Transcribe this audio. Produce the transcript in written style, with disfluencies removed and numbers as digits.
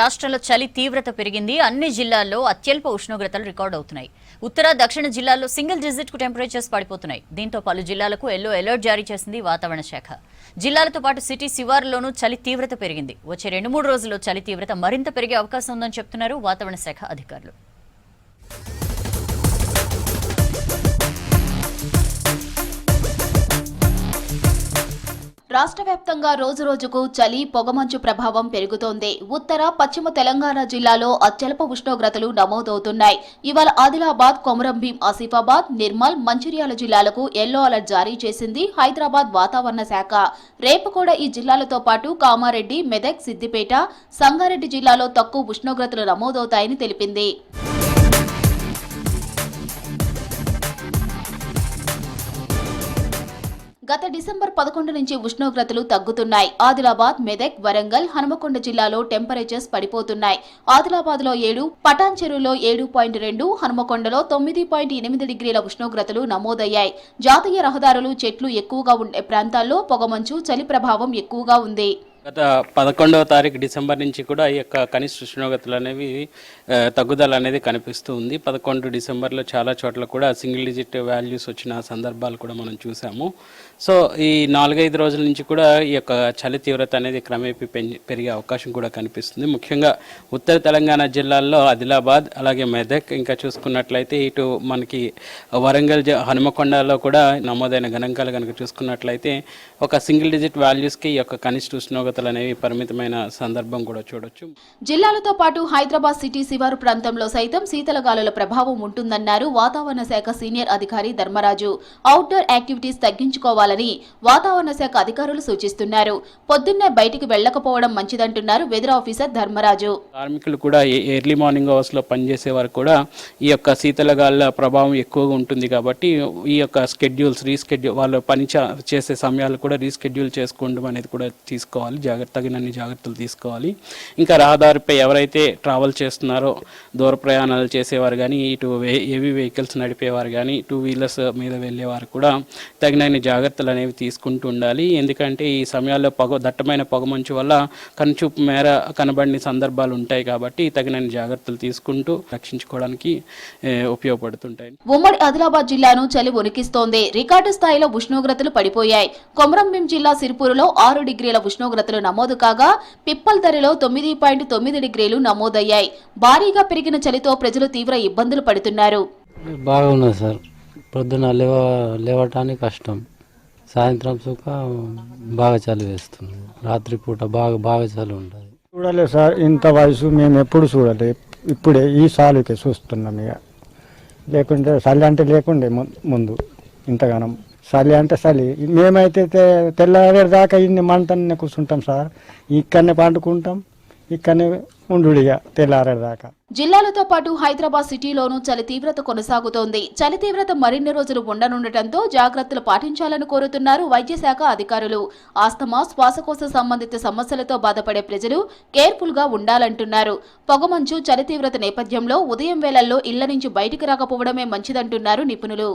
రాష్ట్రంలో చలి తీవ్రత పెరిగింది. అన్ని జిల్లాల్లో అత్యల్ప ఉష్ణోగ్రతలు రికార్డు అవుతున్నాయి. ఉత్తర దక్షిణ జిల్లాల్లో సింగిల్ డిజిట్ కు టెంపరేచర్స్ పడిపోతున్నాయి. దీంతో పలు జిల్లాలకు ఎల్లో అలర్ట్ జారీ చేసింది వాతావరణ శాఖ. జిల్లాలతో పాటు సిటీ శివారులోనూ చలి తీవ్రత పెరిగింది. వచ్చే 2-3 రోజుల్లో చలి తీవ్రత మరింత పెరిగే అవకాశం ఉందని చెప్తున్నారు వాతావరణ శాఖ అధికారులు. రాష్ట్ర వ్యాప్తంగా రోజురోజుకు చలి పొగమంచు ప్రభావం పెరుగుతోంది. ఉత్తర పశ్చిమ తెలంగాణ జిల్లాలో అత్యల్ప ఉష్ణోగ్రతలు నమోదవుతున్నాయి. ఇవాళ ఆదిలాబాద్, కొమరంభీం, ఆసిఫాబాద్, నిర్మల్, మంచిర్యాల జిల్లాలకు ఎల్లో అలర్ట్ జారీ చేసింది హైదరాబాద్ వాతావరణ శాఖ. రేపు కూడా ఈ జిల్లాలతో పాటు కామారెడ్డి, మెదక్, సిద్దిపేట, సంగారెడ్డి జిల్లాలో తక్కువ ఉష్ణోగ్రతలు నమోదవుతాయని తెలిపింది. గత డిసెంబర్ 11 నుంచి ఉష్ణోగ్రతలు తగ్గుతున్నాయి. ఆదిలాబాద్, మెదక్, వరంగల్, హనుమకొండ జిల్లాలో టెంపరేచర్స్ పడిపోతున్నాయి. ఆదిలాబాద్ లో 7, పటాన్ చెరువులో 7.2, హనుమకొండలో 9.8 డిగ్రీల ఉష్ణోగ్రతలు నమోదయ్యాయి. జాతీయ రహదారులు, చెట్లు ఎక్కువగా ఉండే ప్రాంతాల్లో పొగమంచు, చలి ప్రభావం ఎక్కువగా ఉంది. గత 11వ తారీఖు డిసెంబర్ నుంచి కూడా ఈ యొక్క కనిష్ట ఉష్ణోగ్రతలు అనేవి తగ్గుదల అనేది కనిపిస్తూ ఉంది. 11 డిసెంబర్లో చాలా చోట్ల కూడా సింగిల్ డిజిట్ వాల్యూస్ వచ్చిన సందర్భాలు కూడా మనం చూసాము. సో ఈ 4-5 రోజుల నుంచి కూడా ఈ యొక్క చలి తీవ్రత అనేది క్రమేపీ పెరిగే అవకాశం కూడా కనిపిస్తుంది. ముఖ్యంగా ఉత్తర తెలంగాణ జిల్లాల్లో ఆదిలాబాద్, అలాగే మెదక్, ఇంకా చూసుకున్నట్లయితే ఇటు మనకి వరంగల్, హనుమకొండలో కూడా నమోదైన గణాంకాలు కనుక చూసుకున్నట్లయితే ఒక సింగిల్ డిజిట్ వాల్యూస్కి ఈ యొక్క కనిష్ట ఉష్ణోగ్రత అనేవి పరిమితమైన సందర్భం కూడా చూడొచ్చు. జిల్లాలతో పాటు హైదరాబాద్ సిటీ శివారు ప్రాంతంలో సైతం శీతల గాలుల ప్రభావం ఉంటుందన్నారు వాతావరణ శాఖ సీనియర్ అధికారి ధర్మరాజు. అవుట్డోర్ యాక్టివిటీస్ తగ్గించుకోవాలని వాతావరణ శాఖ అధికారులు సూచిస్తున్నారు. పొద్దున్నే బయటికి వెళ్లకపోవడం మంచిదంటున్నారు వెదర్ ఆఫీసర్ ధర్మరాజు. కార్మికులు కూడా ఎర్లీ మార్నింగ్ అవర్స్ లో పనిచేసే వారు కూడా ఈ యొక్క శీతల గాలుల ప్రభావం ఎక్కువగా ఉంటుంది కాబట్టి ఈ యొక్క రీస్కెడ్యూల్ వాళ్ళు పని చేసే సమయాలు కూడా రీస్కెడ్యూల్ చేసుకోవడం అనేది కూడా తీసుకోవాలి. తగినన్ని జాగ్రత్తలు తీసుకోవాలి. ఇంకా రహదారిపై ఎవరైతే ట్రావెల్ చేస్తున్నారో, దూర ప్రయాణాలు చేసేవారు కానీ, ఇటు హెవీ వెహికల్స్ నడిపేవారు కానీ, 2 వీలర్స్ మీద వెళ్ళేవారు కూడా తగినన్ని జాగ్రత్తలు అనేవి తీసుకుంటూ ఉండాలి. ఎందుకంటే ఈ సమయాల్లో దట్టమైన పొగమంచు వల్ల కనుచూపు మేర కనబడిన సందర్భాలు ఉంటాయి కాబట్టి తగినన్ని జాగ్రత్తలు తీసుకుంటూ రక్షించుకోవడానికి ఉపయోగపడుతుంటాయి. ఉమ్మడి ఆదిలాబాద్ జిల్లాను చలి వణికిస్తోంది. రికార్డు స్థాయిలో ఉష్ణోగ్రతలు పడిపోయాయి. కొమరంభీం జిల్లా సిరిపూరులో 6 డిగ్రీల ఉష్ణోగ్రతలు నమోదు కాగా పిప్పల్దరిలో 9.9 డిగ్రీలు నమోదయ్యాయి. భారీగా పెరిగిన చలితో ప్రజలు తీవ్ర ఇబ్బందులు పడుతున్నారు. బాగున్నది సార్. పొద్దున లేవటానికి కష్టం, సాయంత్రం సుఖ బాగా చలి వేస్తుంది, రాత్రిపూట బాగా చలి ఉంటుంది. చూడలేదు సార్, ఇంత వయసు మేము ఎప్పుడు చూడలేదు. ఇప్పుడే ఈ సాలుకే చూస్తున్నాం. ఇక లేకుంటే చలి అంటే లేకుండే ముందు ఇంతగానం. చలి అంటే చలి. మేమైతే తెల్లవారేదాకా ఇన్ని మంటనే కూర్చుంటాం సార్. ఇక్కడనే పండుకుంటాం, ఇక్కడనే ఉండుడిగా తెల్లారేదాకా. జిల్లాలతో పాటు హైదరాబాద్ సిటీలోనూ చలి తీవ్రత కొనసాగుతోంది. చలి తీవ్రత మరిన్ని రోజులు ఉండనుండటంతో జాగ్రత్తలు పాటించాలని కోరుతున్నారు వైద్య శాఖ అధికారులు. ఆస్తమా, శ్వాసకోశ సంబంధిత సమస్యలతో బాధపడే ప్రజలు కేర్ఫుల్ గా ఉండాలంటున్నారు. పొగమంచు, చలి తీవ్రత నేపథ్యంలో ఉదయం వేళల్లో ఇళ్ల నుంచి బయటికి రాకపోవడమే మంచిదంటున్నారు నిపుణులు.